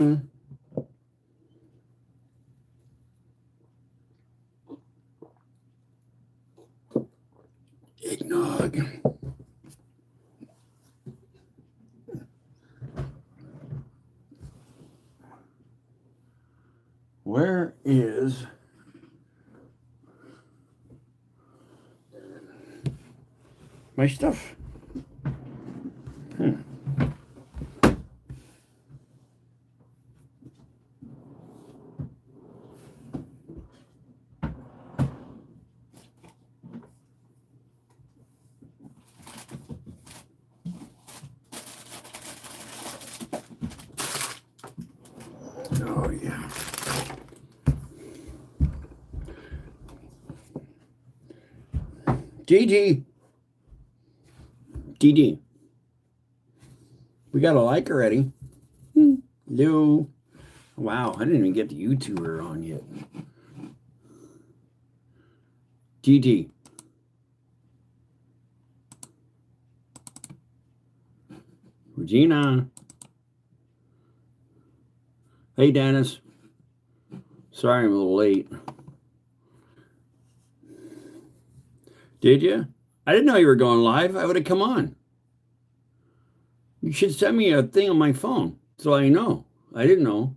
Mm. Eggnog. Where is my stuff? Hmm. Oh, yeah. Gigi. DD. We got a like already. Hello. Wow, I didn't even get the YouTuber on yet. DD. Regina. Hey, Dennis. Sorry I'm a little late. Did you? I didn't know you were going live. I would have come on. You should send me a thing on my phone so I know. I didn't know.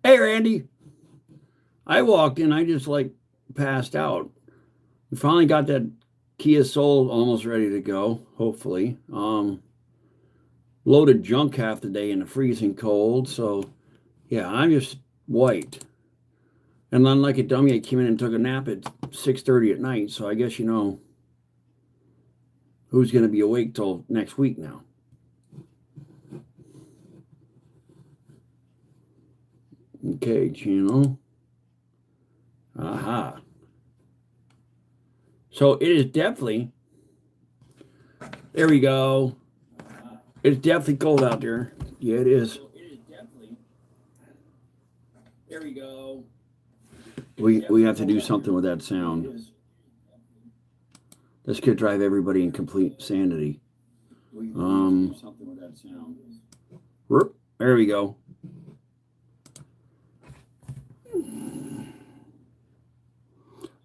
Hey, Randy. I walked in. I just like passed out. We finally got that Kia Soul almost ready to go, hopefully. Loaded junk half the day in the freezing cold. So, yeah, I'm just white. And then, like a dummy, I came in and took a nap at 6:30 at night. So I guess you know who's going to be awake till next week now. Okay, channel. Aha. So it is definitely, there we go. It's definitely cold out there. Yeah, it is. There we go. We have to do something with that sound. This could drive everybody in complete sanity. There we go.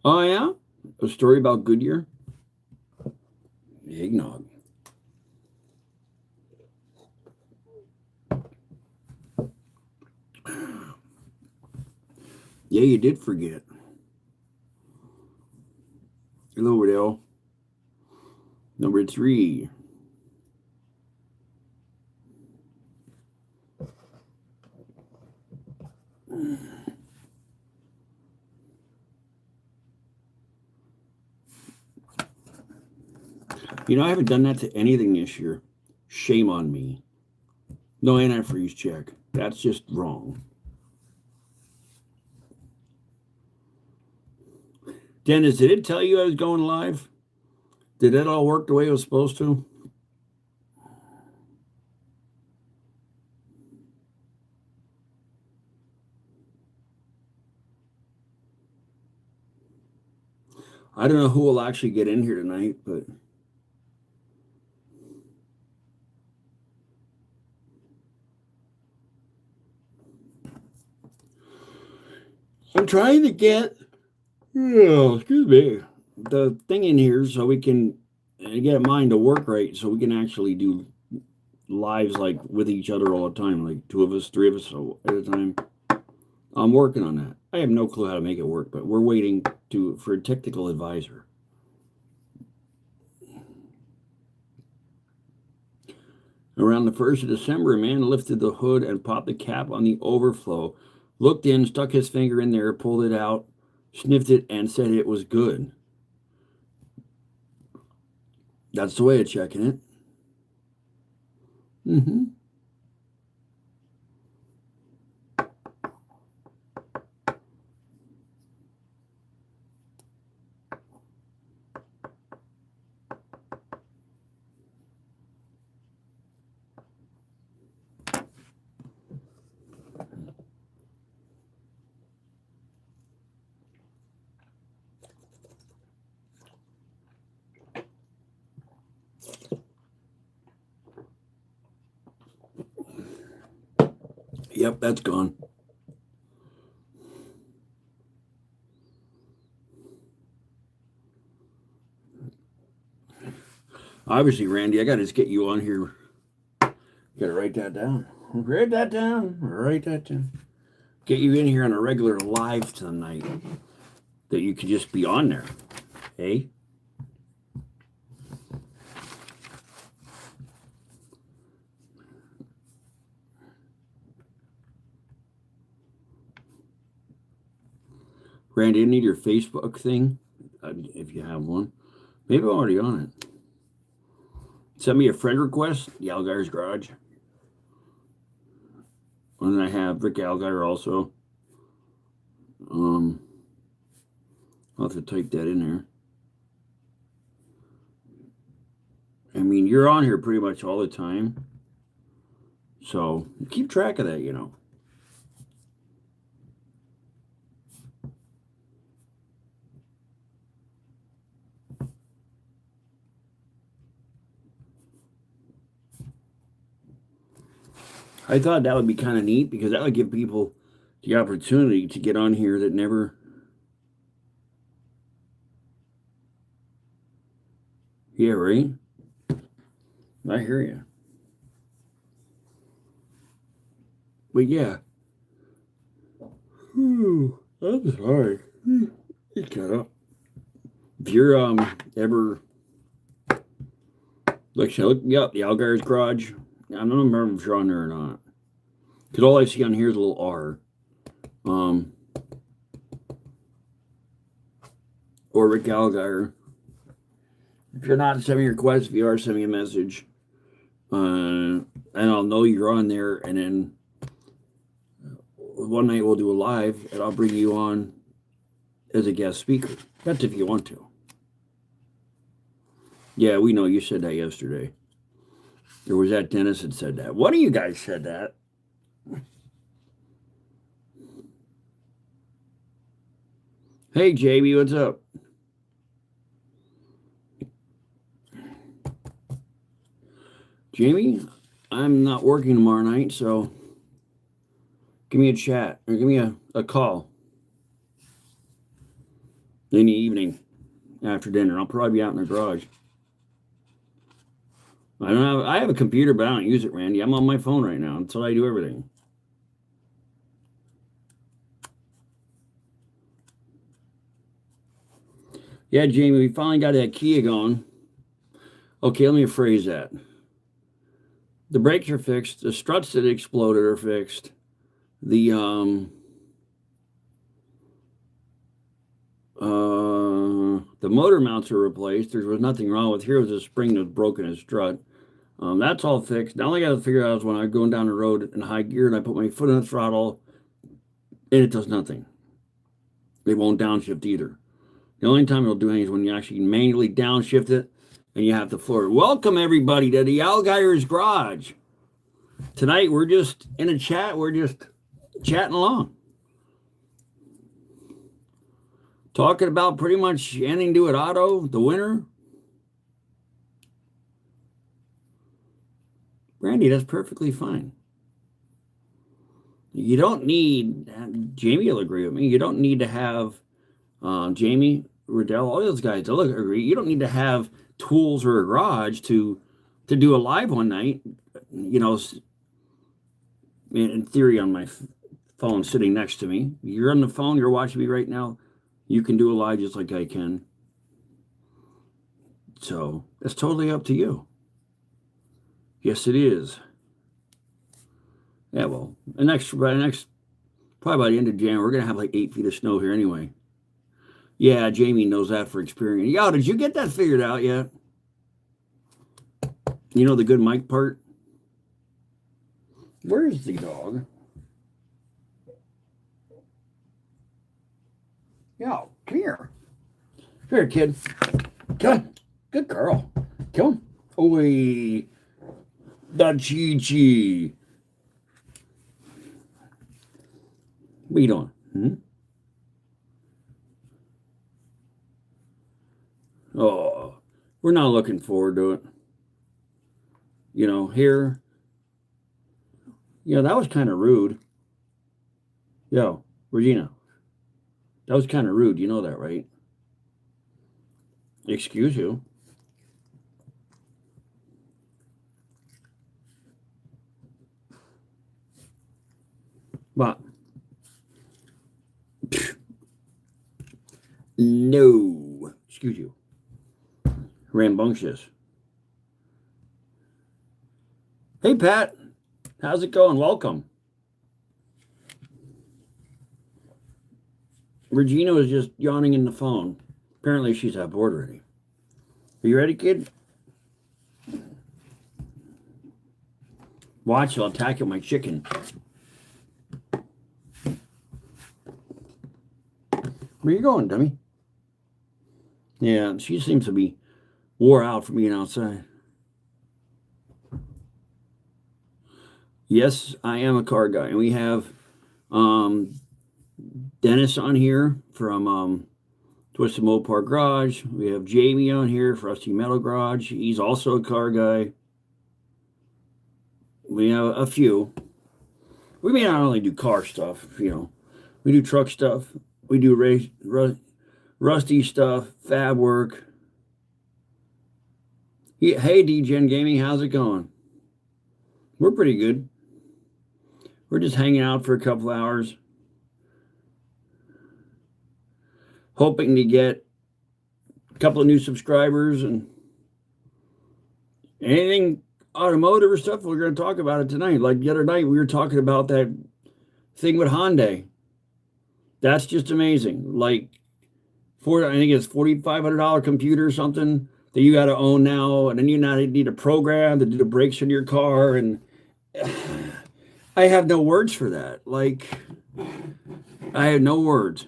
Oh, yeah? A story about Goodyear? Eggnog. Yeah, you did forget. Hello, Riddell. Number 3. You know, I haven't done that to anything this year. Shame on me. No antifreeze check. That's just wrong. Dennis, did it tell you I was going live? Did that all work the way it was supposed to? I don't know who will actually get in here tonight, but I'm trying to get, excuse me, the thing in here so we can get mine to work right, so we can actually do lives like with each other all the time, like 2 of us, 3 of us at a time. I'm working on that. I have no clue how to make it work, but we're waiting for a technical advisor. Around the 1st of December, a man lifted the hood and popped the cap on the overflow, looked in, stuck his finger in there, pulled it out, sniffed it, and said it was good. That's the way of checking it. Mm-hmm. Yep, that's gone. Obviously, Randy, I got to just get you on here. Got to write that down. Write that down. Write that down. Get you in here on a regular live tonight. That you could just be on there. Hey? Randy, I need your Facebook thing, if you have one. Maybe I'm already on it. Send me a friend request, the Allgaiers Garage. And I have Rick Allgaier also. I'll have to type that in there. I mean, you're on here pretty much all the time. So keep track of that, you know. I thought that would be kind of neat because that would give people the opportunity to get on here that never. Yeah, right? I hear you. But yeah. I'm sorry. You shut up. If you're ever look me up, the Allgaiers Garage. I don't remember if you're on there or not. Because all I see on here is a little R. Or Rick Allgaier. If you're not, send me your request. If you are, send me a message. And I'll know you're on there. And then one night we'll do a live. And I'll bring you on as a guest speaker. That's if you want to. Yeah, we know you said that yesterday. There was that Dennis that said that. One of you guys said that. Hey, JB, what's up? Jamie, I'm not working tomorrow night, so give me a chat or give me a call in the evening after dinner. I'll probably be out in the garage. I have a computer, but I don't use it, Randy. I'm on my phone right now. That's how I do everything. Yeah, Jamie, we finally got that Kia going. Okay, let me rephrase that. The brakes are fixed. The struts that exploded are fixed. The motor mounts are replaced. There was nothing wrong with here. Was a spring that was broken as strut. That's all fixed. Now all I got to figure out is when I'm going down the road in high gear and I put my foot on the throttle, and it does nothing. It won't downshift either. The only time it'll do anything is when you actually manually downshift it and you have to floor it. Welcome everybody to the Allgaiers Garage. Tonight we're just in a chat. We're just chatting along. Talking about pretty much anything to do with auto, the winter. Randy, that's perfectly fine. You don't need, Jamie will agree with me, you don't need to have Jamie, Riddell, all those guys, they'll agree. You don't need to have tools or a garage to do a live one night. You know, in theory on my phone sitting next to me. You're on the phone, you're watching me right now. You can do a live just like I can. So that's totally up to you. Yes, it is. Yeah, well, probably by the end of January, we're gonna have like 8 feet of snow here anyway. Yeah, Jamie knows that for experience. Yo, did you get that figured out yet? You know the good mic part? Where's the dog? Yo, come here. Come here, kid. Come on. Good girl. Come on. Oi. Da Chi-Chi. What are you doing? Oh, we're not looking forward to it. You know, here. You know, that was kind of rude. Yo, Regina, that was kind of rude. You know that, right? Excuse you. But no, excuse you. Rambunctious. Hey, Pat. How's it going? Welcome. Regina was just yawning in the phone. Apparently, she's at board already. Are you ready, kid? Watch, I'll attack you with my chicken. Where you going, dummy? Yeah, she seems to be wore out from being outside. Yes, I am a car guy. And we have Dennis on here from Twisted Mopar Garage. We have Jamie on here for Rusty Metal Garage. He's also a car guy. We have a few. We may not only do car stuff, you know. We do truck stuff. We do Rusty stuff, fab work. Hey, DGen Gaming, how's it going? We're pretty good. We're just hanging out for a couple hours. Hoping to get a couple of new subscribers and anything automotive or stuff. We're going to talk about it tonight. Like the other night, we were talking about that thing with Hyundai. That's just amazing. Like, I think it's $4,500 computer or something that you got to own now, and then you now need a program to do the brakes in your car, and I have no words for that. Like, I have no words.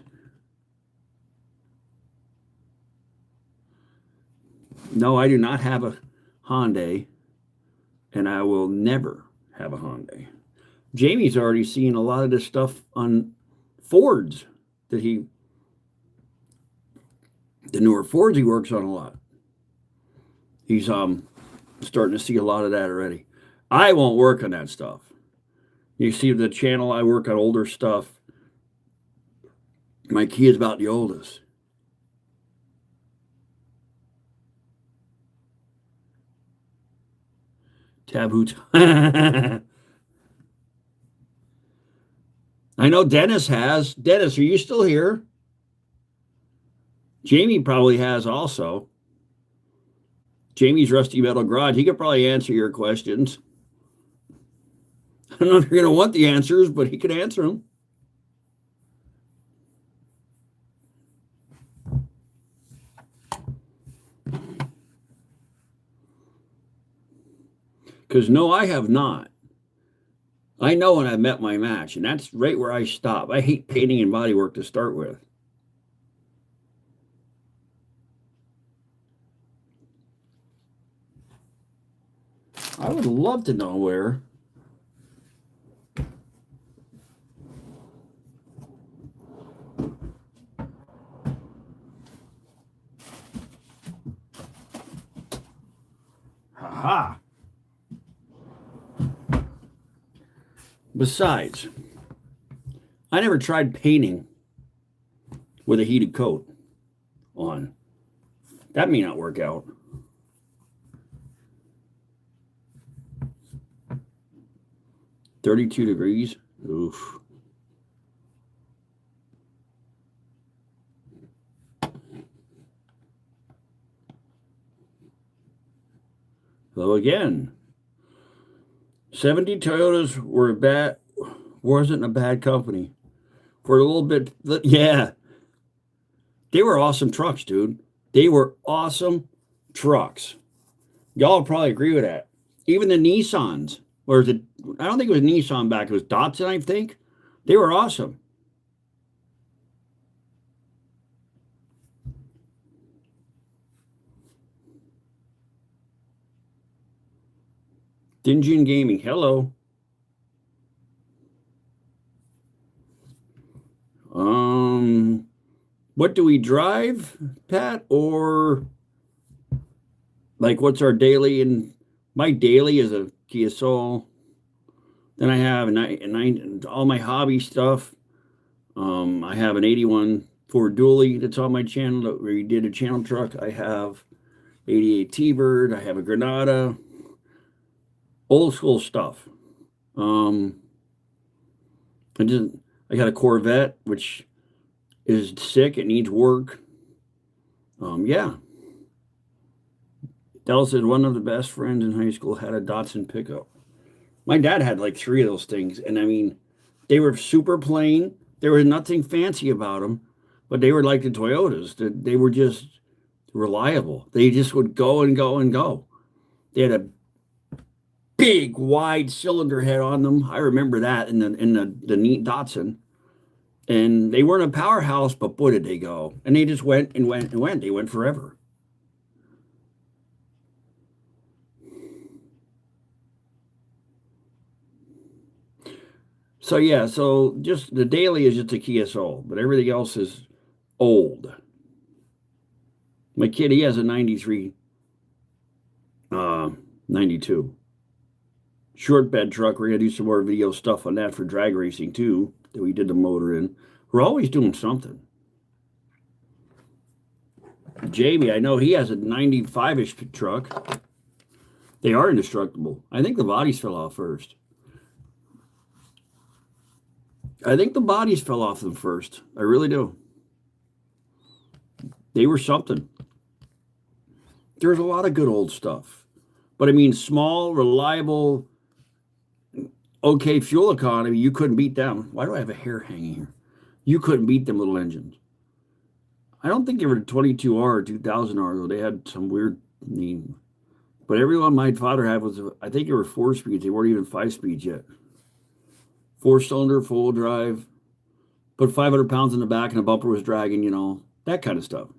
No, I do not have a Hyundai, and I will never have a Hyundai. Jamie's already seen a lot of this stuff on Fords that the newer Fords he works on a lot. He's starting to see a lot of that already. I won't work on that stuff. You see the channel, I work on older stuff. My key is about the oldest. Taboo. I know Dennis has. Dennis, are you still here? Jamie probably has also. Jamie's Rusty Metal Garage. He could probably answer your questions. I don't know if you're going to want the answers, but he could answer them. Because no, I have not. I know when I've met my match, and that's right where I stop. I hate painting and bodywork to start with. I would love to know where. Ha-ha. Besides, I never tried painting with a heated coat on. That may not work out. $32 degrees. Oof. Hello again. 70 Toyotas wasn't a bad company. For a little bit, yeah. They were awesome trucks, dude. They were awesome trucks. Y'all probably agree with that. Even the Nissans, or is it? I don't think it was Nissan back. It was Datsun, I think. They were awesome. Dingy Gaming, hello. What do we drive, Pat? Or like what's our daily? And my daily is a Kia Soul. Then I have all my hobby stuff. I have an 81 Ford Dually that's on my channel that we did a channel truck. I have 88 T-Bird. I have a Granada. Old school stuff. Um, I just I got a Corvette, which is sick. It needs work. Yeah. Dell said one of the best friends in high school had a Datsun pickup. My dad had like three of those things, and I mean, they were super plain. There was nothing fancy about them, but they were like the Toyotas. They were just reliable. They just would go and go and go. They had a big, wide cylinder head on them. I remember that in the neat Datsun. And they weren't a powerhouse, but boy, did they go. And they just went and went and went. They went forever. So yeah, so just the daily is just a Kia Soul, but everything else is old. My kid, he has a 93, 92. Short bed truck. We're gonna do some more video stuff on that for drag racing too, that we did the motor in. We're always doing something. Jamie, I know he has a 95-ish truck. They are indestructible. I think the bodies fell off first. I think the bodies fell off them first. I really do. They were something. There's a lot of good old stuff. But I mean, small, reliable, okay fuel economy, you couldn't beat them. Why do I have a hair hanging here? You couldn't beat them little engines. I don't think they were 22R or 2000R, though. They had some weird name. But everyone my father had was, I think they were 4 speeds. They weren't even 5 speeds yet. 4-cylinder, full drive. Put 500 pounds in the back and the bumper was dragging, that kind of stuff.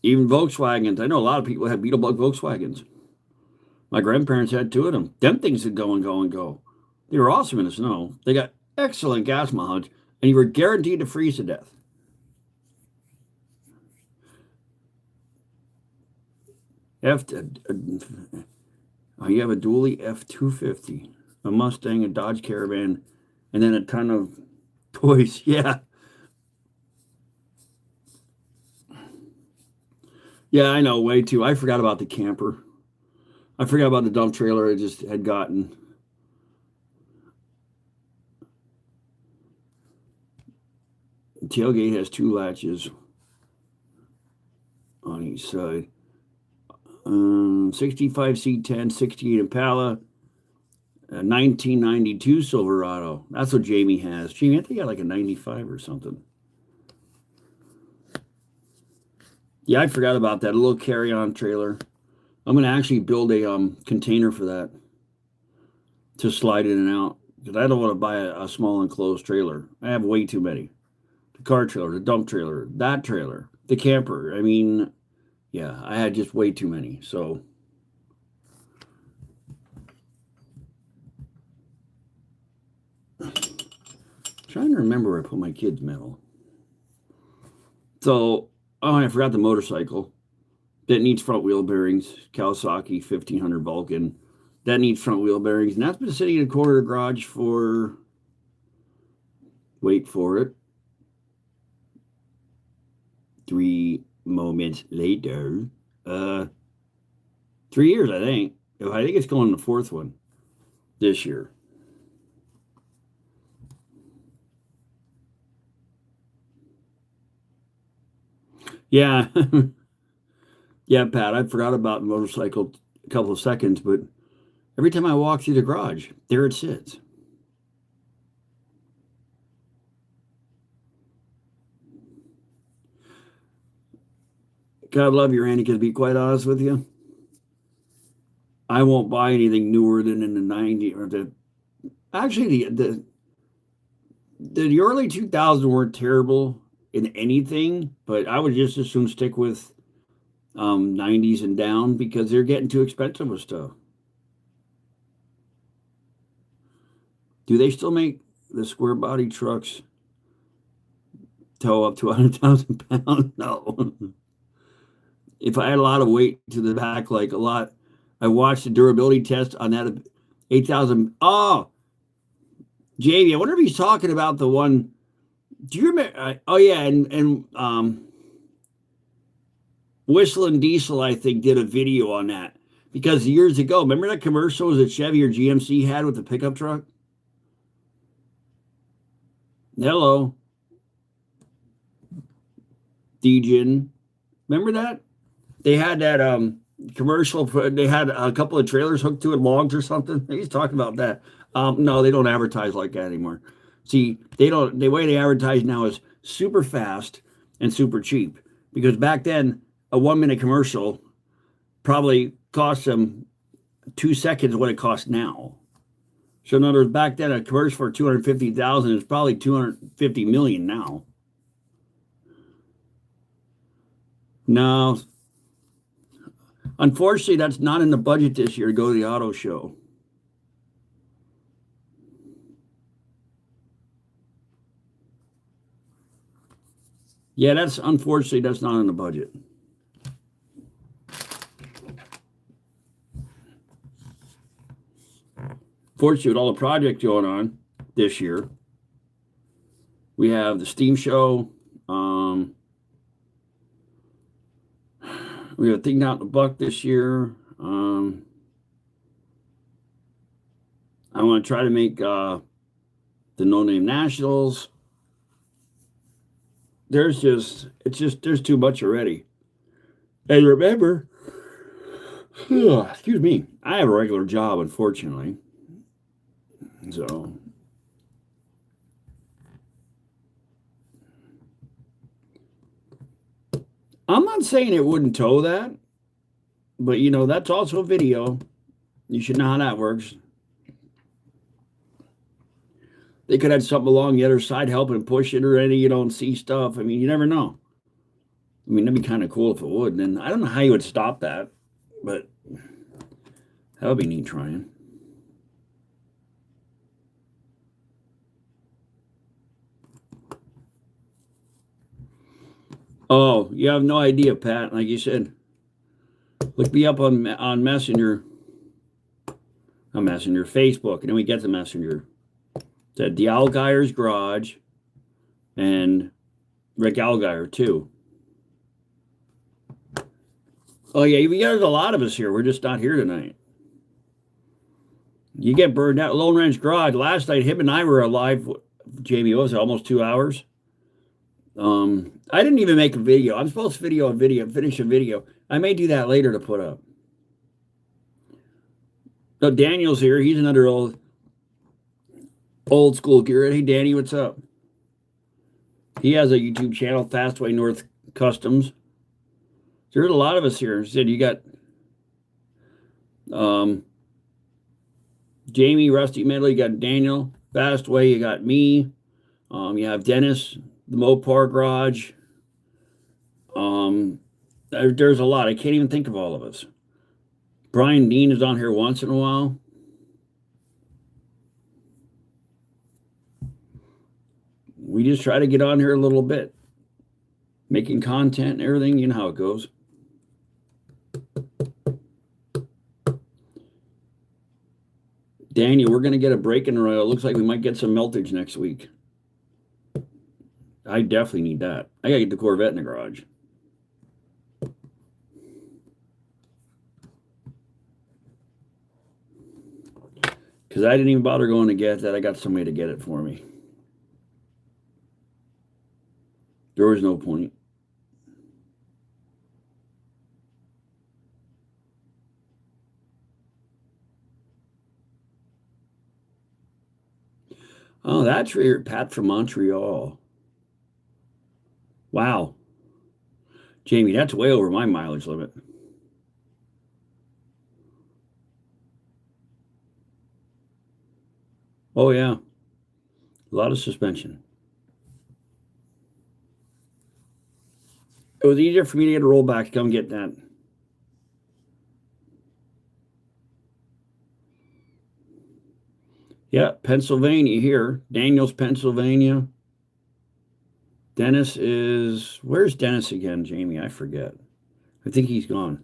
Even Volkswagens. I know a lot of people have Beetlebug Volkswagens. My grandparents had two of them. Them things would go and go and go. They were awesome in the snow. They got excellent gas mileage, and you were guaranteed to freeze to death. You have a dually F-250, a Mustang, a Dodge Caravan, and then a ton of toys. Yeah. Yeah, I know, way too. I forgot about the camper. I forgot about the dump trailer I just had gotten. The tailgate has 2 latches on each side. 65 C10, 68 Impala, 1992 Silverado. That's what Jamie has. Jamie, I think he got like a 95 or something. Yeah, I forgot about that. A little carry-on trailer. I'm going to actually build a container for that to slide in and out, because I don't want to buy a small enclosed trailer. I have way too many. The car trailer, the dump trailer, that trailer, the camper. I mean, yeah, I had just way too many. So trying to remember where I put my kids' medal. So, I forgot the motorcycle. That needs front wheel bearings. Kawasaki 1500 Vulcan. That needs front wheel bearings. And that's been sitting in a corner of the garage for, wait for it, 3 moments later. 3 years, I think. I think it's going to the 4th one this year. Yeah. Yeah, Pat, I forgot about the motorcycle a couple of seconds, but every time I walk through the garage, there it sits. God love you, Randy, because to be quite honest with you, I won't buy anything newer than in the 90s or actually the early 2000s weren't terrible in anything, but I would just as soon stick with 90s and down, because they're getting too expensive with stuff. Do they still make the square body trucks tow up to 100,000 pounds? No. If I had a lot of weight to the back, like a lot, I watched the durability test on that 8,000. Oh, Jamie, I wonder if he's talking about the one. Do you remember? Oh yeah, and Whistling Diesel, I think, did a video on that because years ago, remember that commercial that Chevy or GMC had with the pickup truck? Hello, Dejin. Remember that? They had that commercial. They had a couple of trailers hooked to it, logs or something. He's talking about that. No, they don't advertise like that anymore. See, they don't. The way they advertise now is super fast and super cheap. Because back then, a 1 minute commercial probably cost them 2 seconds what it costs now. So in other words, back then a commercial for 250,000 is probably 250 million now. No, unfortunately, that's not in the budget this year to go to the auto show. Yeah, that's unfortunately that's not in the budget. Fortunately, with all the projects going on this year, we have the Steam show. We have Thing Out in the Buck this year. I want to try to make the No Name Nationals. There's too much already. And remember, excuse me, I have a regular job, unfortunately. So I'm not saying it wouldn't tow that, but that's also a video. You should know how that works. They could have something along the other side helping push it or any you don't see stuff. I mean, you never know. I mean, that'd be kind of cool if it would. And I don't know how you would stop that, but that would be neat trying. Oh, you have no idea, Pat. Like you said, look me up on Messenger. On Messenger, Facebook, and then we get the Messenger. It's at the Allgaiers Garage and Rick Allgaier too. Oh yeah, there's a lot of us here. We're just not here tonight. You get burned out. Lone Ranch Garage. Last night, him and I were alive. Jamie, what was it? Almost 2 hours. I didn't even make a video. I'm supposed to finish a video. I may do that later to put up. So Daniel's here. He's another old school gear. Hey, Danny, what's up? He has a YouTube channel, Fastway North Customs. There's a lot of us here. Said you got Jamie, Rusty Medley, you got Daniel, Fastway, you got me. You have Dennis, the Mopar Garage. There's a lot. I can't even think of all of us. Brian Dean is on here once in a while. We just try to get on here a little bit. Making content and everything, you know how it goes. Daniel, we're going to get a break in the road. It looks like we might get some meltage next week. I definitely need that. I got to get the Corvette in the garage. Because I didn't even bother going to get that. I got somebody to get it for me. There was no point. Oh, that's Pat from Montreal. Wow. Jamie, that's way over my mileage limit. Oh, yeah. A lot of suspension. It was easier for me to get a rollback to come get that. Yeah, Pennsylvania here. Daniel's Pennsylvania. Dennis is... Where's Dennis again, Jamie? I forget. I think he's gone.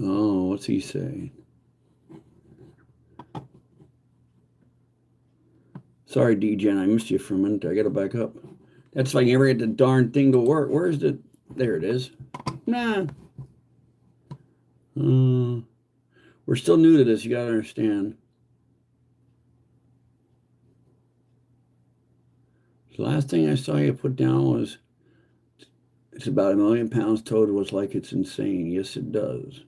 Oh, what's he saying? Sorry, D-Gen, I missed you for a minute. I got to back up. That's if I can ever get the darn thing to work. Where's the... There it is. Nah. We're still new to this. You got to understand. The last thing I saw you put down was it's about 1 million pounds total. It's like it's insane. Yes, it does.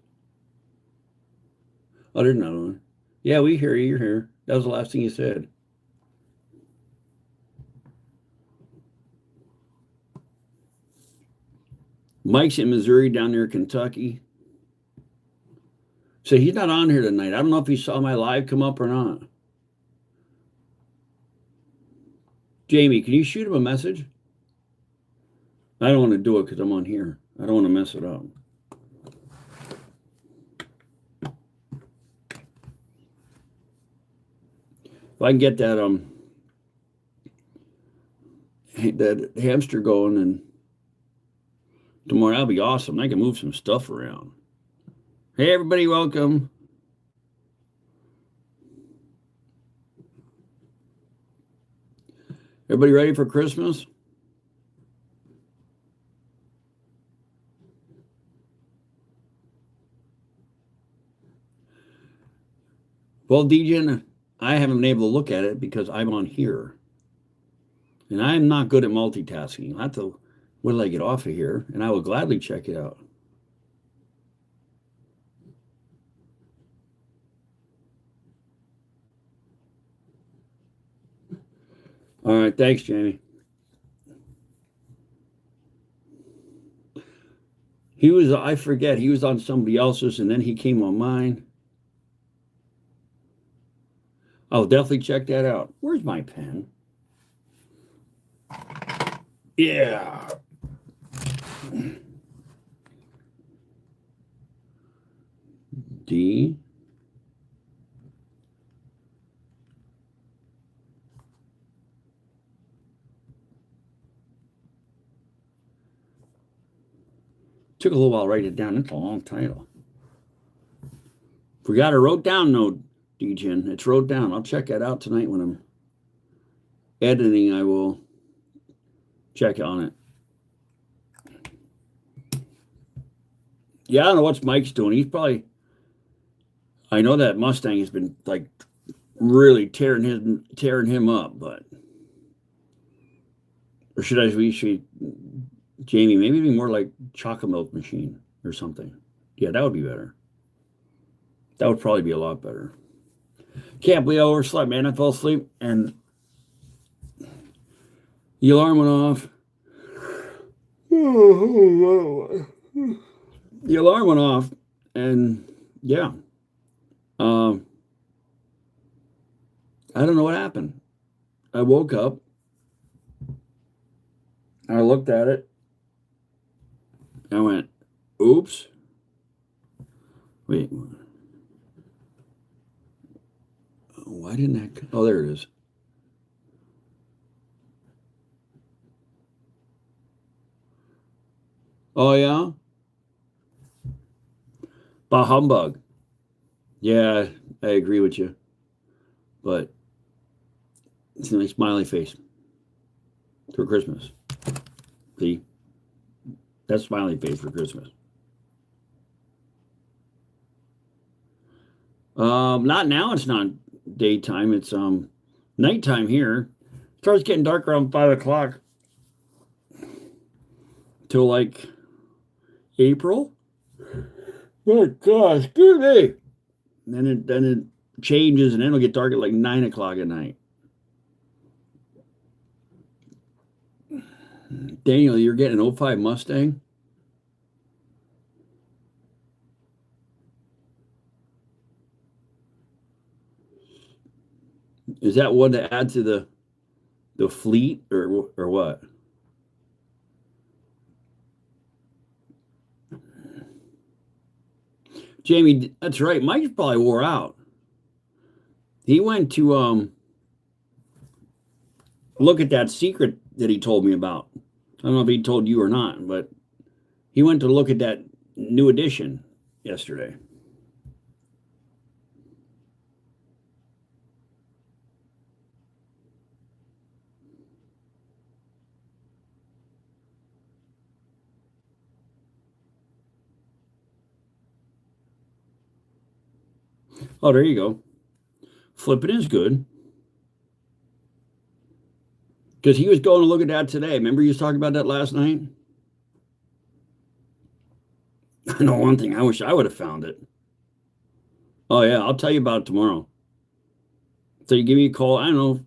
Oh, there's another one. Yeah, we hear you. You're here. That was the last thing you said. Mike's in Missouri, down there in Kentucky. So he's not on here tonight. I don't know if he saw my live come up or not. Jamie, can you shoot him a message? I don't want to do it because I'm on here. I don't want to mess it up. If I can get that that hamster going and tomorrow, that'll be awesome. I can move some stuff around. Hey, everybody, welcome. Everybody ready for Christmas? Well, DJ, I haven't been able to look at it because I'm on here. And I'm not good at multitasking. I'll have to wait till I get off of here, and I will gladly check it out. All right, thanks, Jamie. He was, I forget, he was on somebody else's, and then he came on mine. I'll definitely check that out. Where's my pen? Yeah. D. Took a little while to write it down. It's a long title. Forgot I wrote down no D-Gen. It's wrote down. I'll check that out tonight when I'm editing. I will check on it. Yeah, I don't know what's Mike's doing. He's probably, I know that Mustang has been like really tearing him up, but, or should Jamie, maybe be more like chocolate milk machine or something. Yeah, that would be better. That would probably be a lot better. Can't believe I overslept, man. I fell asleep and the alarm went off. The alarm went off, and yeah. I don't know what happened. I woke up. I looked at it. I went, oops. Wait. Why didn't that? Oh, there it is. Oh, yeah? Bah humbug. Yeah, I agree with you. But it's a nice smiley face for Christmas. See? That's smiley face for Christmas. Not now. It's not daytime. It's nighttime here. It starts getting dark around 5 o'clock till like April. Oh gosh, excuse me. Then it changes, and then it'll get dark at like 9 o'clock at night. Daniel, you're getting an 05 Mustang? Is that one to add to the fleet or what? Jamie, that's right. Mike probably wore out. He went to look at that secret that he told me about. I don't know if he told you or not, but he went to look at that new edition. yesterday. Oh, there you go. Flipping is good. Because he was going to look at that today. Remember you was talking about that last night? I know one thing. I wish I would have found it. Oh, yeah. I'll tell you about it tomorrow. So you give me a call. I don't know.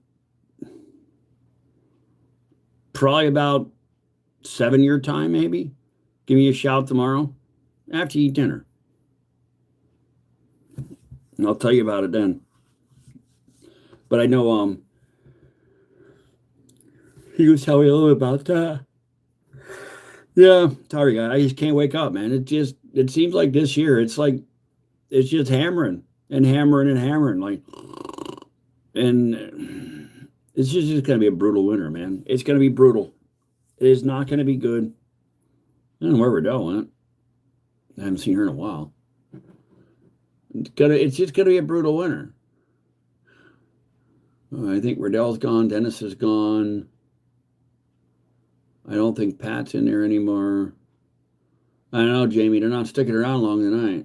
Probably about 7 year time, maybe. Give me a shout tomorrow after you eat dinner. And I'll tell you about it then. But I know he was telling me a little bit about that. Yeah, sorry, I just can't wake up, man. It seems like this year it's just hammering and hammering and hammering, and it's just gonna be a brutal winter, man. It's gonna be brutal. It is not gonna be good. I don't know where Riddell went. I haven't seen her in a while. It's just gonna be a brutal winter. I think Riddell's gone. Dennis is gone. I don't think Pat's in there anymore. I don't know, Jamie. They're not sticking around long tonight.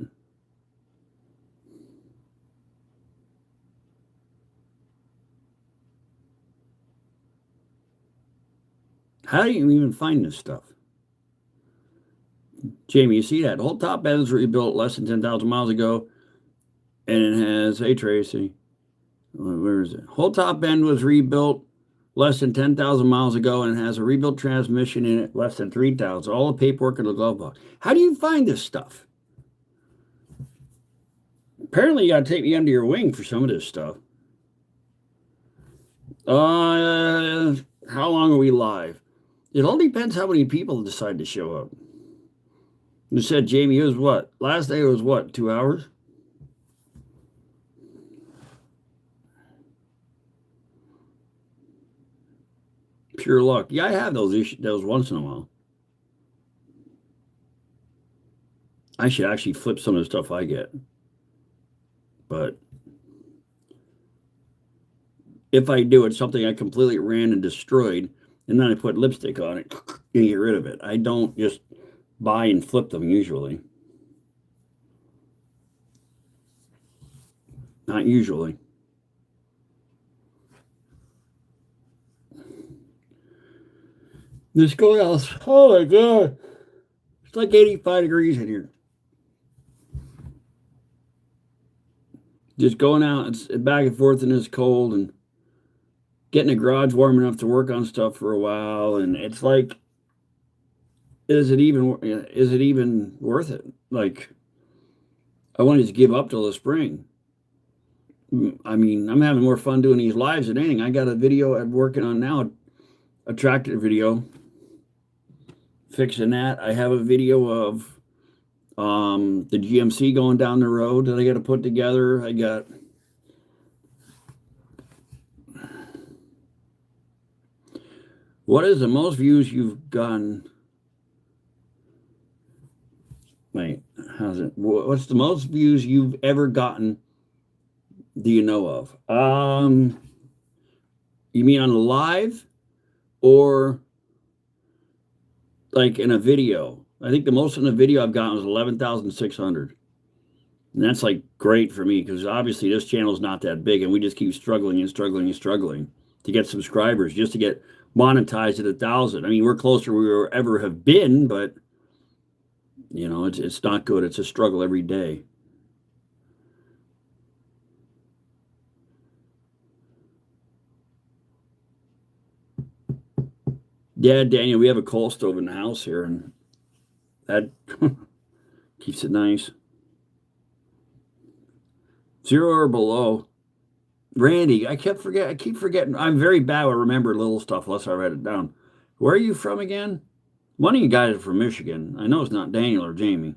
How do you even find this stuff? Jamie, you see that? The whole top end was rebuilt less than 10,000 miles ago. And it has, hey, Tracy, where is it? Whole top end was rebuilt less than 10,000 miles ago and has a rebuilt transmission in it less than 3,000. All the paperwork in the glove box. How do you find this stuff? Apparently, you got to take me under your wing for some of this stuff. How long are we live? It all depends how many people decide to show up. You said, Jamie, it was what? Last day was what? 2 hours? Pure luck. Yeah, I have those issues, those once in a while. I should actually flip some of the stuff I get. But if I do, it's something I completely ran and destroyed, and then I put lipstick on it and get rid of it. I don't just buy and flip them usually. Not usually. This schoolhouse, oh my God. It's like 85 degrees in here. Just going out, it's back and forth and it's cold, and getting the garage warm enough to work on stuff for a while. And it's like, is it even worth it? Like, I want to just give up till the spring. I mean, I'm having more fun doing these lives than anything. I got a video I'm working on now, a tractor video, fixing that. I have a video of the GMC going down the road that I got to put together. I got what is the most views you've gotten? Wait, how's it? What's the most views you've ever gotten? Do you know of? You mean on a live or like in a video? I think the most in a video I've gotten was 11,600. And that's like great for me because obviously this channel is not that big and we just keep struggling and struggling and struggling to get subscribers just to get monetized at 1,000. I mean, we're closer we will ever have been, but you know, it's not good. It's a struggle every day. Yeah, Daniel, we have a coal stove in the house here, and that keeps it nice. 0 or below. Randy, I keep forgetting. I'm very bad at remembering little stuff unless I write it down. Where are you from again? One of you guys are from Michigan. I know it's not Daniel or Jamie.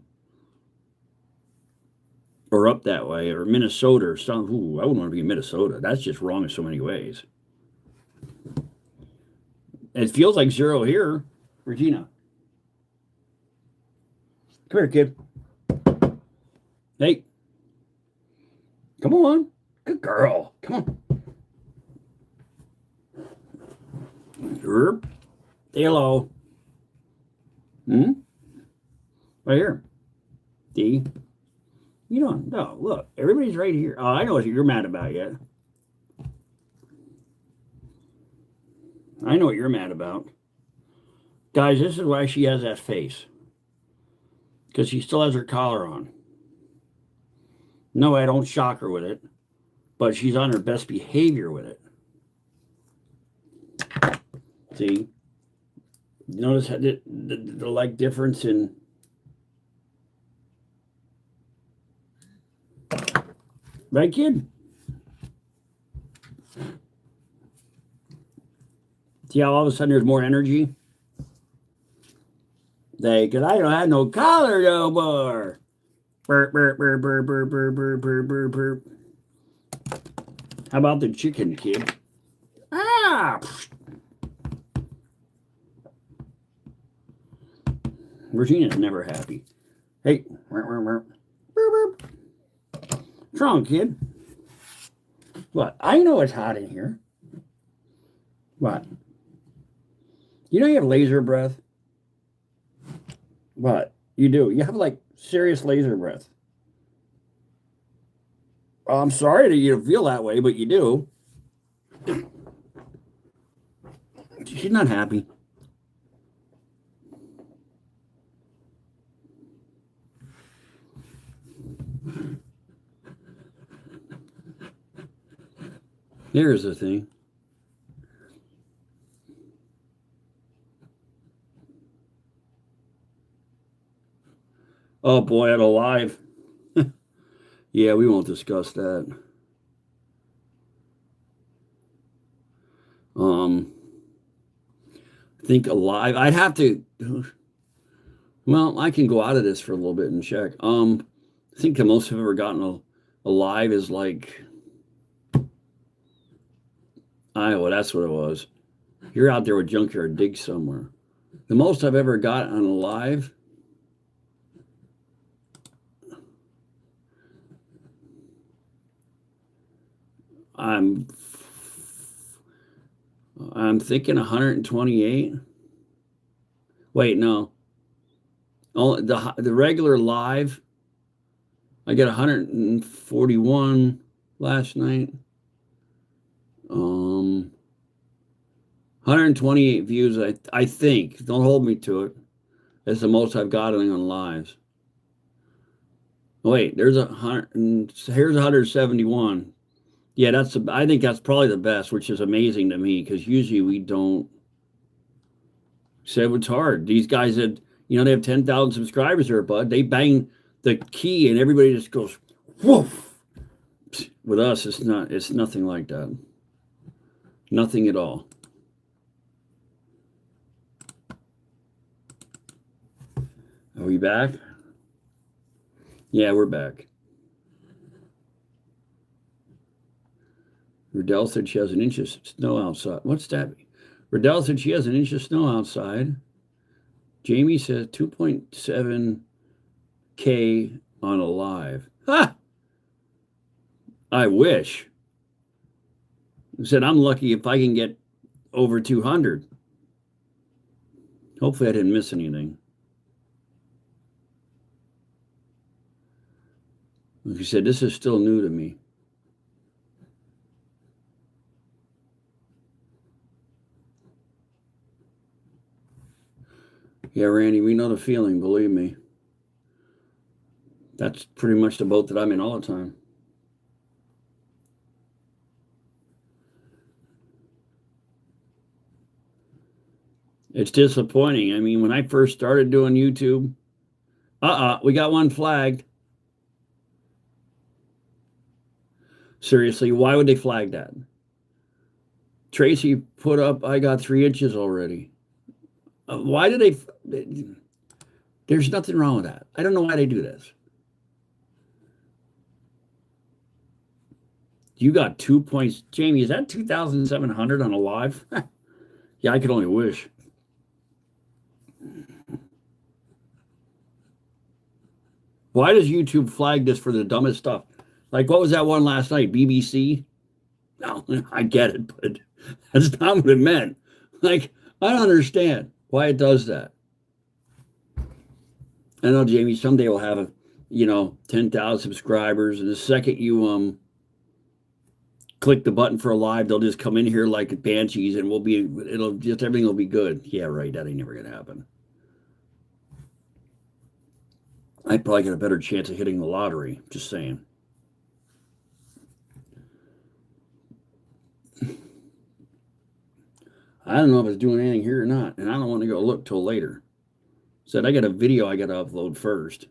Or up that way, or Minnesota or something. Ooh, I wouldn't want to be in Minnesota. That's just wrong in so many ways. It feels like 0 here. Regina. Come here, kid. Hey, come on. Good girl. Come on. Herp. Hello. Hmm? Right here. D. You don't know. Look, everybody's right here. Oh, I know what you're mad about yet. I know what you're mad about. Guys, this is why she has that face. Because she still has her collar on. No, I don't shock her with it. But she's on her best behavior with it. See? Notice the like difference in... Right, kid? See how all of a sudden there's more energy? Because I don't have no collar no more. Burp, burp, burp, burp, burp, burp, burp, burp, burp, burp. How about the chicken, kid? Ah! Regina's never happy. Hey, burp, burp, burp. Burp, burp. What's wrong, kid? What? I know it's hot in here. What? You know you have laser breath? What? You do. You have like serious laser breath. I'm sorry that you feel that way, but you do. She's not happy. Here's the thing. Oh boy, at a live. Yeah, we won't discuss that. I think alive. I'd have to. Well, I can go out of this for a little bit and check. I think the most I've ever gotten alive is like Iowa. That's what it was. You're out there with Junkyard Dig somewhere. The most I've ever gotten alive. I'm thinking 128. Wait, no. Oh, the regular live. I got 141 last night. 128 views. I think. Don't hold me to it. That's the most I've gotten on lives. Wait, there's here's 171. Yeah, I think that's probably the best, which is amazing to me because usually we don't. So it's hard. These guys that they have 10,000 subscribers there, bud. They bang the key and everybody just goes woof. With us, it's not. It's nothing like that. Nothing at all. Are we back? Yeah, we're back. Riddell said she has an inch of snow outside. What's that? Riddell said she has an inch of snow outside. Jamie says 2.7K on a live. Ha! I wish. I said I'm lucky if I can get over 200. Hopefully I didn't miss anything. Like you said, this is still new to me. Yeah, Randy, we know the feeling, believe me. That's pretty much the boat that I'm in all the time. It's disappointing. I mean, when I first started doing YouTube, we got one flagged. Seriously, why would they flag that? Tracy put up, I got 3 inches already. Why do they? There's nothing wrong with that. I don't know why they do this. You got 2 points. Jamie, is that 2,700 on a live? Yeah, I could only wish. Why does YouTube flag this for the dumbest stuff? Like, what was that one last night? BBC? No, I get it, but that's not what it meant. Like, I don't understand why it does that. I know, Jamie, someday we'll have 10,000 subscribers, and the second you click the button for a live, they'll just come in here like banshees, and everything will be good. Yeah, right. That ain't never gonna happen. I'd probably get a better chance of hitting the lottery. Just saying. I don't know if it's doing anything here or not, and I don't want to go look till later. Said I got a video I got to upload first.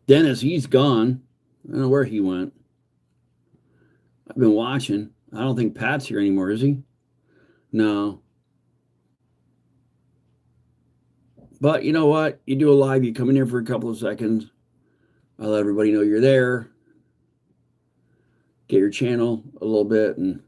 Dennis, he's gone. I don't know where he went. I've been watching. I don't think Pat's here anymore, is he? No. But you know what? You do a live, you come in here for a couple of seconds. I'll let everybody know you're there. Get your channel a little bit, and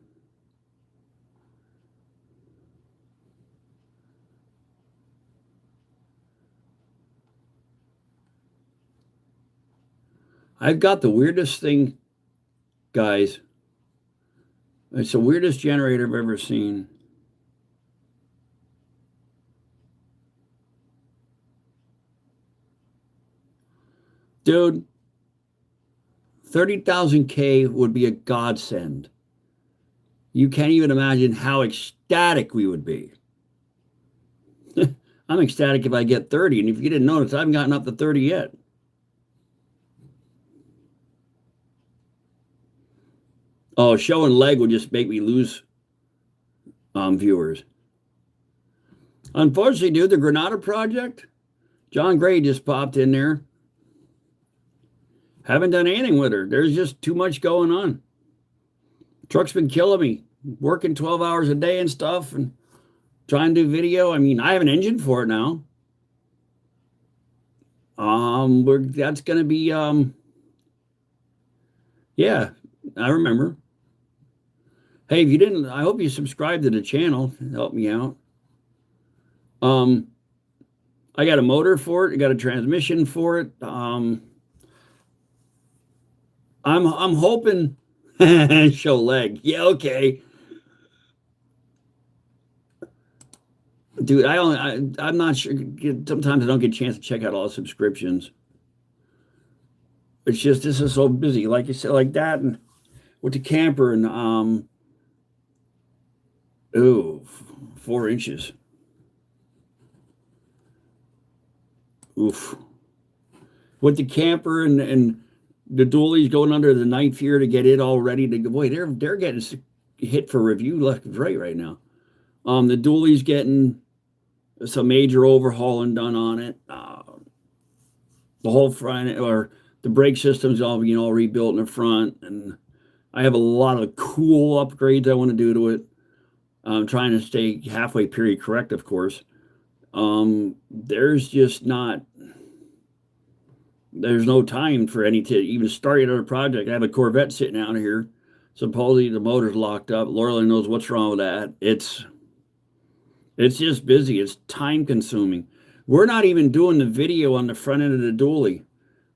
I've got the weirdest thing, guys. It's the weirdest generator I've ever seen. Dude, 30,000 K would be a godsend. You can't even imagine how ecstatic we would be. I'm ecstatic if I get 30, and if you didn't notice, I haven't gotten up to 30 yet. Oh, showing leg would just make me lose viewers. Unfortunately, dude, the Granada project, John Gray just popped in there. Haven't done anything with her. There's just too much going on. Truck's been killing me. Working 12 hours a day and stuff, and trying to do video. I mean, I have an engine for it now. That's gonna be yeah, I remember. Hey, if you didn't, I hope you subscribe to the channel. Help me out. I got a motor for it. I got a transmission for it. I'm hoping show leg. Yeah, okay. Dude, I'm not sure. Sometimes I don't get a chance to check out all the subscriptions. It's just this is so busy. Like you said, like that, and with the camper, and 4 inches. Oof. With the camper and the dualies going under the 9th year to get it all ready to go. Boy, they're getting hit for review left and right now. The dualies getting some major overhauling done on it. The whole front, or the brake system's all rebuilt in the front, and I have a lot of cool upgrades I want to do to it. I'm trying to stay halfway period correct, of course. There's no time for any to even start another project. I have a Corvette sitting out here. Supposedly the motor's locked up. Laura knows what's wrong with that. It's just busy. It's time consuming. We're not even doing the video on the front end of the dually.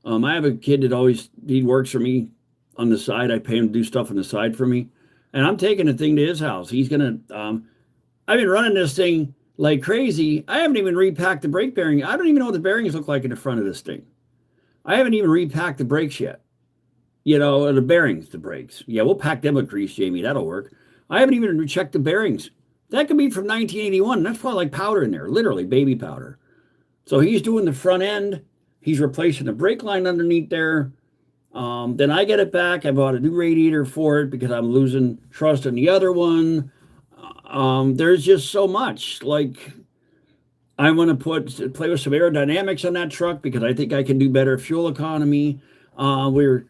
I have a kid that he works for me on the side. I pay him to do stuff on the side for me. And I'm taking the thing to his house. He's going to, I've been running this thing like crazy. I haven't even repacked the brake bearing. I don't even know what the bearings look like in the front of this thing. I haven't even repacked the brakes yet. The bearings, the brakes. Yeah, we'll pack them with grease, Jamie. That'll work. I haven't even checked the bearings. That could be from 1981. That's probably like powder in there, literally baby powder. So he's doing the front end. He's replacing the brake line underneath there. Then I get it back. I bought a new radiator for it because I'm losing trust in the other one. There's just so much. Like, I want to play with some aerodynamics on that truck because I think I can do better fuel economy. We're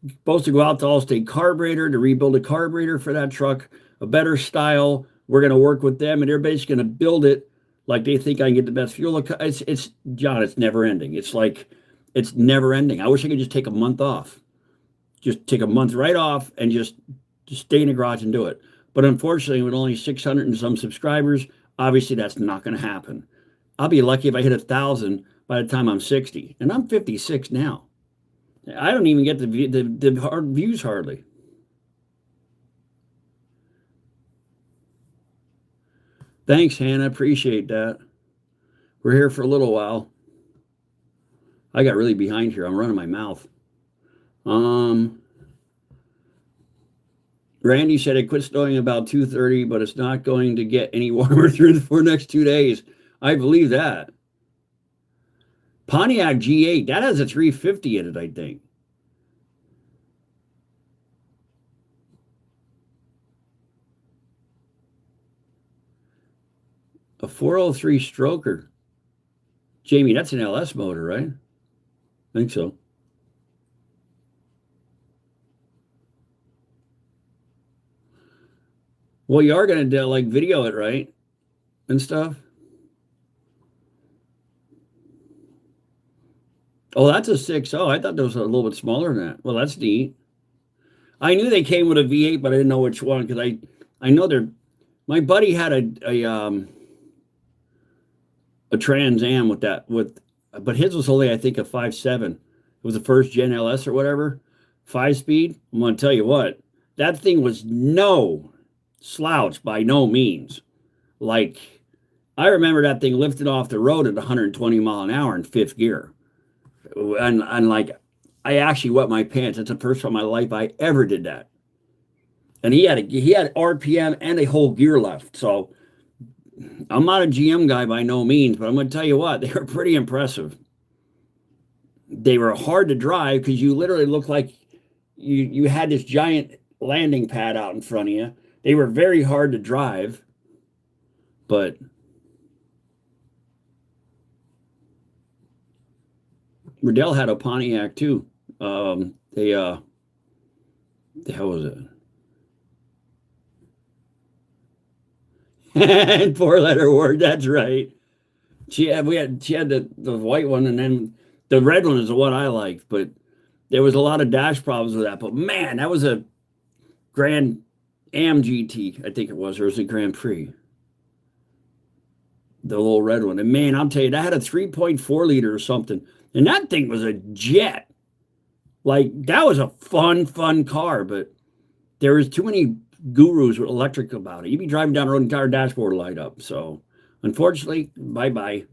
supposed to go out to Allstate Carburetor to rebuild a carburetor for that truck, a better style. We're going to work with them, and they're basically going to build it like they think I can get the best fuel. It's John, it's never ending. It's never ending. I wish I could just take a month off. Just take a month right off and just stay in the garage and do it. But unfortunately, with only 600 and some subscribers, obviously that's not going to happen. I'll be lucky if I hit 1,000 by the time I'm 60, and I'm 56 now. I don't even get the hard views hardly. Thanks, Hannah. Appreciate that. We're here for a little while. I got really behind here. I'm running my mouth. Randy said it quit snowing about 2:30, but it's not going to get any warmer through the next 2 days. I believe that. Pontiac G8, that has a 350 in it, I think. A 403 stroker. Jamie, that's an LS motor, right? I think so. Well, you are going to like video it, right? And stuff. Oh, that's a 6.0. I thought that was a little bit smaller than that. Well, that's neat. I knew they came with a V8, but I didn't know which one because I know they're. My buddy had a Trans Am but his was only I think a 5.7. It was the first gen LS or whatever, 5-speed. I'm gonna tell you what, that thing was no slouch by no means. Like I remember that thing lifted off the road at 120 mile an hour in fifth gear, and like I actually wet my pants. That's the first time in my life I ever did that. And he had RPM and a whole gear left. So I'm not a GM guy by no means, but I'm going to tell you what, they were pretty impressive. They were hard to drive because you literally looked like you had this giant landing pad out in front of you. They were very hard to drive, but Riddell had a Pontiac too. The hell was it? And 4-letter word, that's right. She had the white one, and then the red one is the one I liked, but there was a lot of dash problems with that. But man, that was a Grand Am GT, I think it was, or was it Grand Prix? The little red one. And man, I'm telling you, that had a 3.4 liter or something. And that thing was a jet. Like that was a fun car, but there was too many gurus with electric about it. You'd be driving down the road and entire dashboard light up. So unfortunately, bye-bye.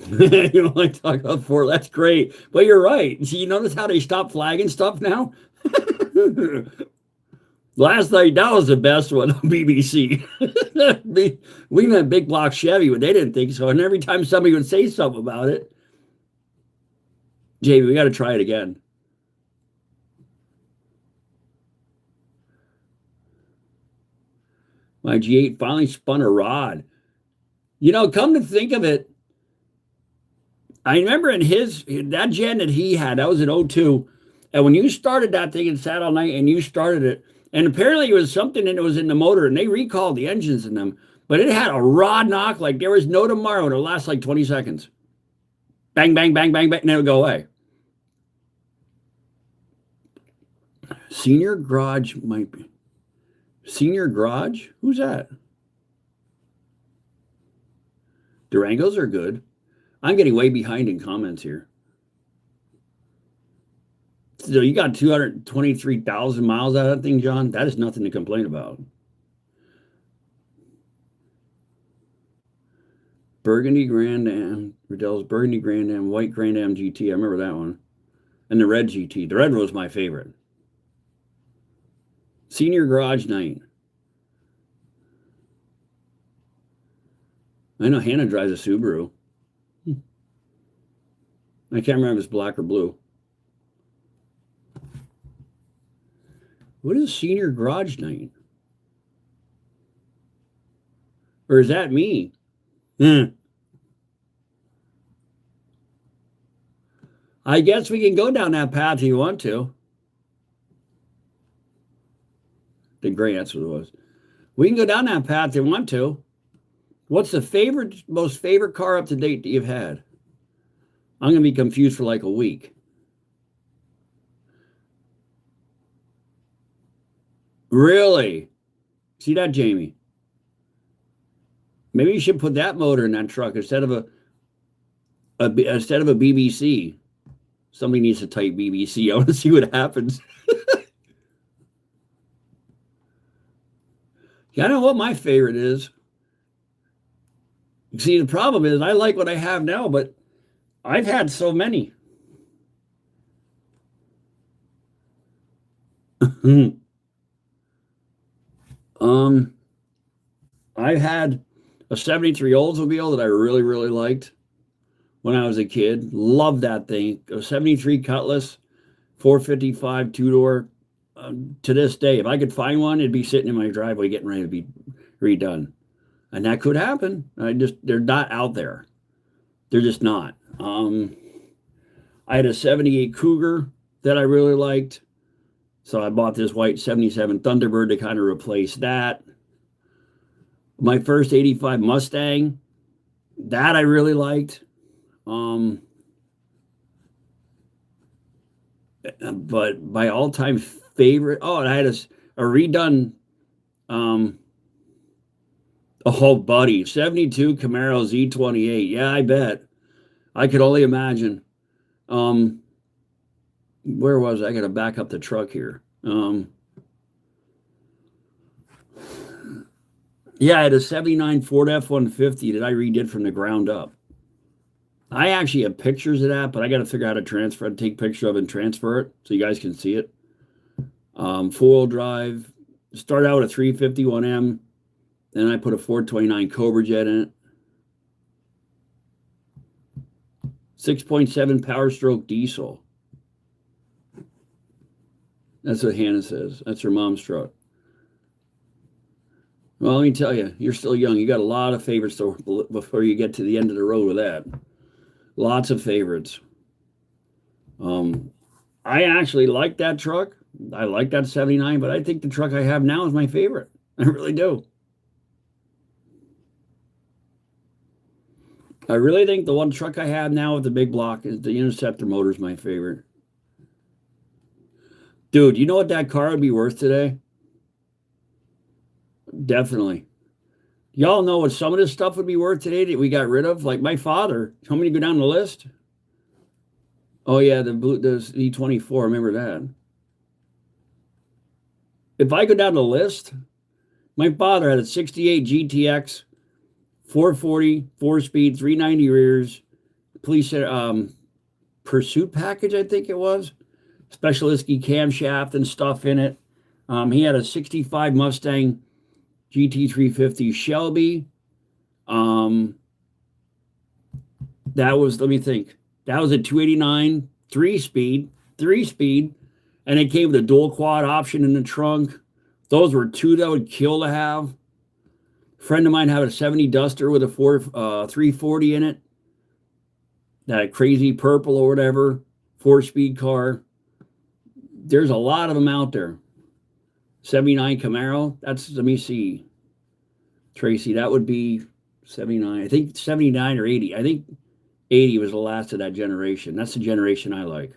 You don't like talking about Ford. That's great. But you're right. See, you notice how they stop flagging stuff now? Last night, that was the best one on BBC. We had big block Chevy, but they didn't think so. And every time somebody would say something about it, Jamie, we got to try it again. My G8 finally spun a rod. You know, come to think of it, I remember in that gen that he had, that was an 02. And when you started that thing and sat all night and you started it, and apparently it was something that was in the motor and they recalled the engines in them, but it had a rod knock like there was no tomorrow and it'll last like 20 seconds. Bang, bang, bang, bang, bang, and it'll go away. Senior Garage might be. Senior Garage? Who's that? Durangos are good. I'm getting way behind in comments here. So you got 223,000 miles out of that thing, John? That is nothing to complain about. Burgundy Grand Am, Riddell's Burgundy Grand Am, White Grand Am GT. I remember that one. And the red GT. The red one was my favorite. Senior Garage Night. I know Hannah drives a Subaru. I can't remember if it's black or blue. What is Senior Garage Night? Or is that me? I guess we can go down that path if you want to. The gray, that's what it was. We can go down that path if you want to. What's the most favorite car up to date that you've had? I'm going to be confused for like a week. Really? See that, Jamie? Maybe you should put that motor in that truck instead of instead of a BBC. Somebody needs to type BBC. I want to see what happens. Yeah, I know what my favorite is. See, the problem is I like what I have now, but I've had so many. um, I had a 73 Oldsmobile that I really, really liked when I was a kid. Loved that thing. A 73 Cutlass, 455 two-door. To this day, if I could find one, it'd be sitting in my driveway getting ready to be redone. And that could happen. They're not out there. They're just not. I had a 78 Cougar that I really liked. So I bought this white 77 Thunderbird to kind of replace that. My first 85 Mustang, that I really liked. But my all-time favorite, and I had a redone, buddy, 72 Camaro Z28. Yeah, I bet. I could only imagine. Where was I? I got to back up the truck here. Yeah, I had a 79 Ford F-150 that I redid from the ground up. I actually have pictures of that, but I got to figure out how to take picture of it and transfer it so you guys can see it. Four-wheel drive. Started out with a 351M. Then I put a 429 Cobra Jet in it. 6.7 Power Stroke diesel. That's what Hannah says. That's her mom's truck. Well, let me tell you, you're still young. You got a lot of favorites before you get to the end of the road with that. Lots of favorites. I actually like that truck. I like that 79, but I think the truck I have now is my favorite. I really do. I really think the one truck I have now with the big block is the Interceptor motor is my favorite. Dude, you know what that car would be worth today? Definitely. Y'all know what some of this stuff would be worth today that we got rid of? Like my father. How many go down the list? Oh yeah, the E24. Remember that. If I go down the list, my father had a 68 GTX, 440, 4-speed, 390 rears, police pursuit package, I think it was. Special Isky camshaft and stuff in it. He had a 65 Mustang GT350 Shelby. That was, let me think. That was a 289 three-speed, and it came with a dual quad option in the trunk. Those were two that would kill to have. A friend of mine had a 70 Duster with a 340 in it. That crazy purple or whatever, 4-speed car. There's a lot of them out there. 79 Camaro. That's, let me see. Tracy, that would be 79. I think 79 or 80. I think 80 was the last of that generation. That's the generation I like.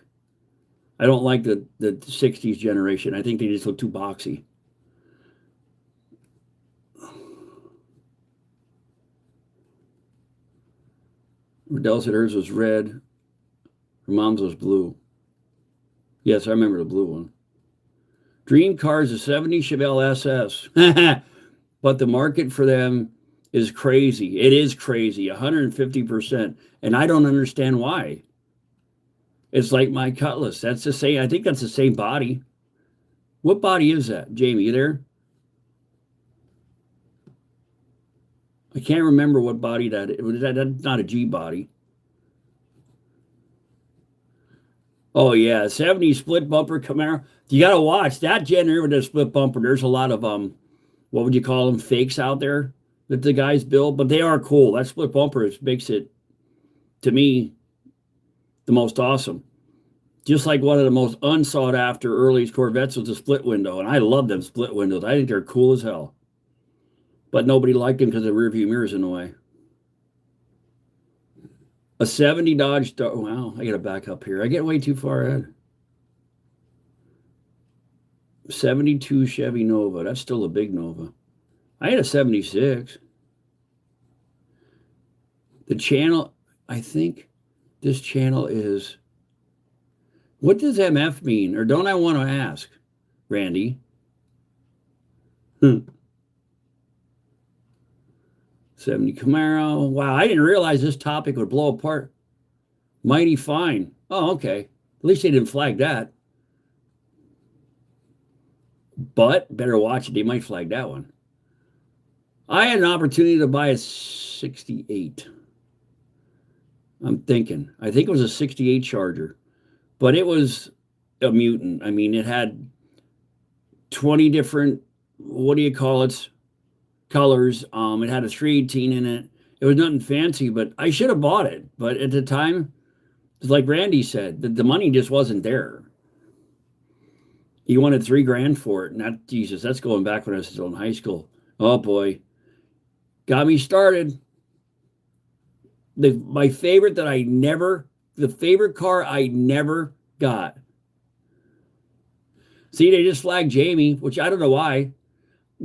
I don't like the 60s generation. I think they just look too boxy. Riddell said hers was red. Her mom's was blue. Yes, I remember the blue one. Dream car is a 70 Chevelle SS. But the market for them is crazy. It is crazy, 150%. And I don't understand why. It's like my Cutlass. That's the same. I think that's the same body. What body is that? Jamie, you there? I can't remember what body that is. That's not a G body. Oh, yeah. 70 split bumper Camaro. You got to watch that generator with a split bumper. There's a lot of, what would you call them? Fakes out there that the guys build, but they are cool. That split bumper makes it, to me, the most awesome. Just like one of the most unsought after earliest Corvettes was a split window, and I love them split windows. I think they're cool as hell. But nobody liked them because the rear view mirror's in the way. A 70 Dodge Star. Wow, I got to back up here. I get way too far ahead. 72 Chevy Nova. That's still a big Nova. I had a 76. The channel, I think this channel is, what does MF mean? Or don't I want to ask, Randy? 70 Camaro. Wow, I didn't realize this topic would blow apart. Mighty fine. Oh, okay. At least they didn't flag that. But better watch it. They might flag that one. I had an opportunity to buy a 68. I'm thinking. I think it was a 68 Charger. But it was a mutant. I mean, it had 20 different, what do you call it, colors. It had a 318 in it. It was nothing fancy, but I should have bought it. But at the time, like Randy said, the money just wasn't there. He wanted $3,000 for it. Not Jesus. That's going back when I was still in high school. Oh boy, got me started. My favorite that I never, the favorite car I never got. See, they just flagged Jamie, which I don't know why.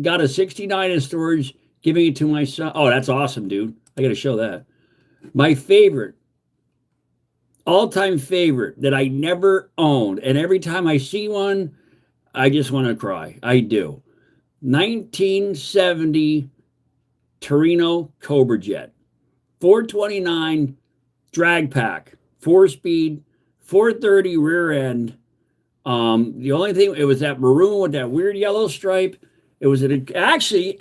Got a 69 in storage, giving it to my son. Oh, that's awesome, dude. I got to show that. My favorite, all-time favorite that I never owned, and every time I see one, I just want to cry. I do. 1970 Torino Cobra Jet. 429 drag pack. 4-speed, 430 rear end. The only thing, it was that maroon with that weird yellow stripe. It was actually,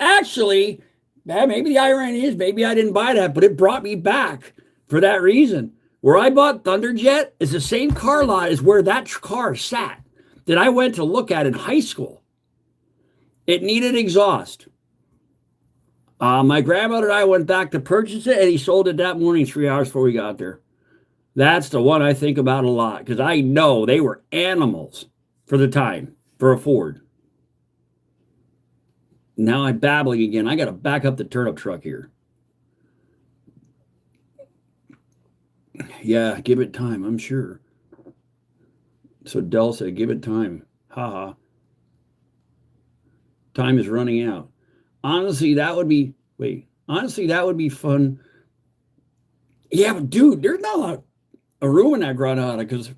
maybe the irony is, maybe I didn't buy that, but it brought me back for that reason. Where I bought Thunderjet is the same car lot as where that car sat that I went to look at in high school. It needed exhaust. My grandmother and I went back to purchase it, and he sold it that morning 3 hours before we got there. That's the one I think about a lot because I know they were animals for the time for a Ford. Now I'm babbling again. I got to back up the turnip truck here. Yeah, give it time, I'm sure. So Dell said, give it time. Haha. Time is running out. Honestly, that would be, fun. Yeah, but dude, there's not a room in that Granada because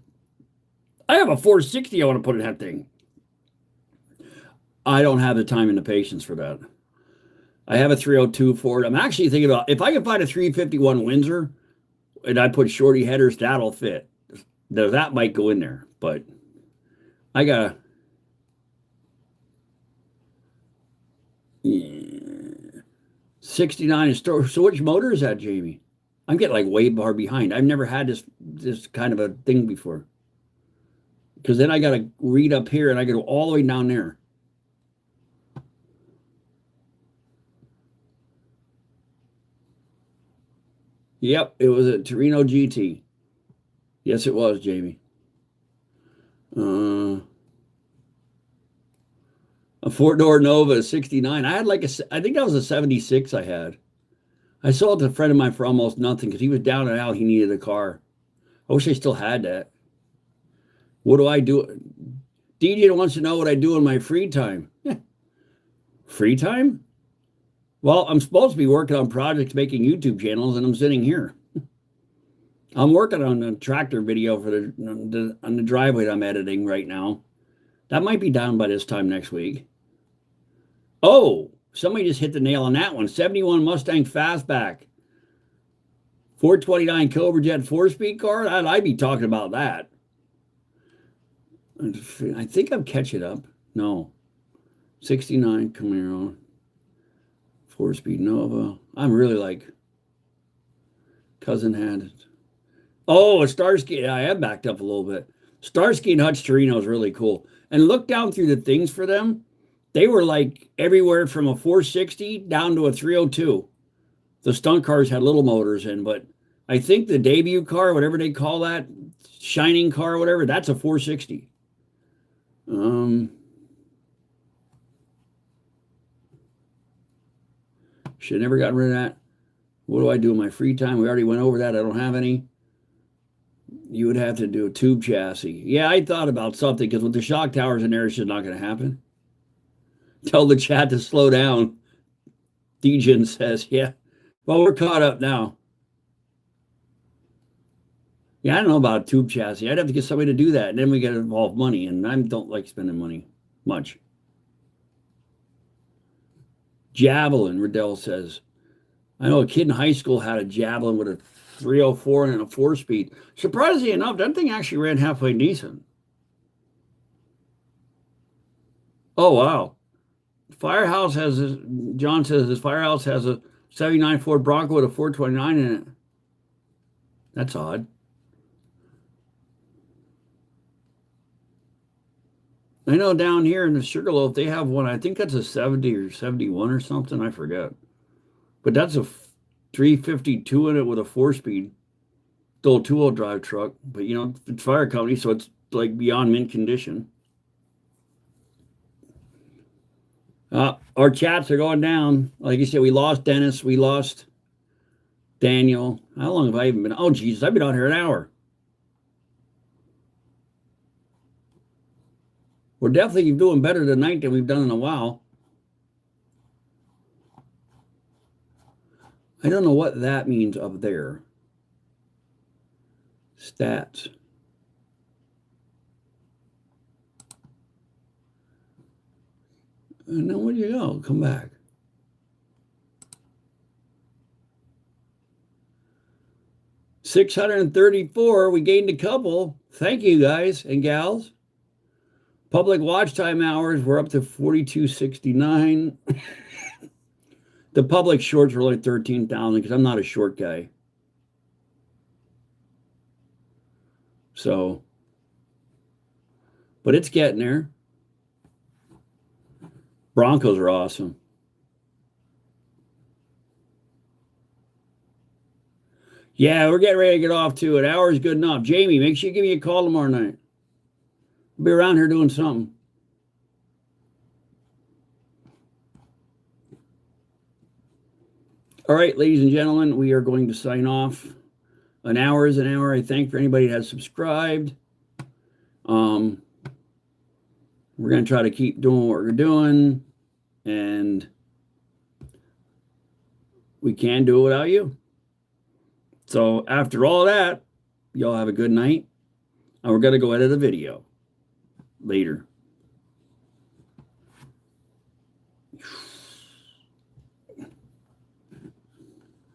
I have a 460 I want to put in that thing. I don't have the time and the patience for that. I have a 302 Ford. I'm actually thinking about, if I can find a 351 Windsor and I put shorty headers, that'll fit. That might go in there, but I got to 69 in store. So which motor is that, Jamie? I'm getting like way far behind. I've never had this kind of a thing before. Because then I got to read up here and I got to go all the way down there. Yep, it was a Torino GT. Yes, it was, Jamie. A four-door Nova 69. I had I think that was a 76 I had. I sold it to a friend of mine for almost nothing because he was down and out. He needed a car. I wish I still had that. What do I do? DJ wants to know what I do in my free time. Free time? Well, I'm supposed to be working on projects, making YouTube channels, and I'm sitting here. I'm working on a tractor video for on the driveway that I'm editing right now. That might be down by this time next week. Oh, somebody just hit the nail on that one. 71 Mustang Fastback. 429 Cobra Jet 4-speed car. I'd be talking about that. I think I'm catching up. No. 69 Camaro. 4-speed Nova. I'm really like cousin had it. Oh, a Starsky. I have backed up a little bit. Starsky and Hutch Torino is really cool. And look down through the things for them. They were like everywhere from a 460 down to a 302. The stunt cars had little motors in, but I think the debut car, whatever they call that, shining car, whatever, that's a 460. Should have never gotten rid of that. What do I do in my free time? We already went over that. I don't have any. You would have to do a tube chassis. Yeah, I thought about something because with the shock towers in there, it's just not going to happen. Tell the chat to slow down. Dejin says, yeah. Well, we're caught up now. Yeah, I don't know about a tube chassis. I'd have to get somebody to do that, and then we got to involve money, and I don't like spending money much. Javelin, Riddell says. I know a kid in high school had a Javelin with a 304 and a 4-speed. Surprisingly enough, that thing actually ran halfway decent. Oh, wow. Firehouse has, John says his Firehouse has a 79 Ford Bronco with a 429 in it. That's odd. I know down here in the Sugarloaf, they have one. I think that's a 70 or 71 or something. I forget. But that's a 352 in it with a 4-speed. Still a 2-wheel drive truck. But, you know, it's fire company, so it's like beyond mint condition. Our chats are going down. Like you said, we lost Dennis. We lost Daniel. How long have I even been? Oh, Jesus, I've been out here an hour. We're definitely doing better tonight than we've done in a while. I don't know what that means up there. Stats. And then where'd you go? Come back. $634. We gained a couple. Thank you, guys and gals. Public watch time hours were up to 4269. The public shorts were only 13,000 because I'm not a short guy. So, but it's getting there. Broncos are awesome. Yeah, we're getting ready to get off too. An hour is good enough. Jamie, make sure you give me a call tomorrow night. I'll be around here doing something. All right, ladies and gentlemen, we are going to sign off. An hour is an hour. I thank for anybody that has subscribed. We're going to try to keep doing what we're doing, and we can't do it without you. So after all that, y'all have a good night, and we're going to go edit a video later.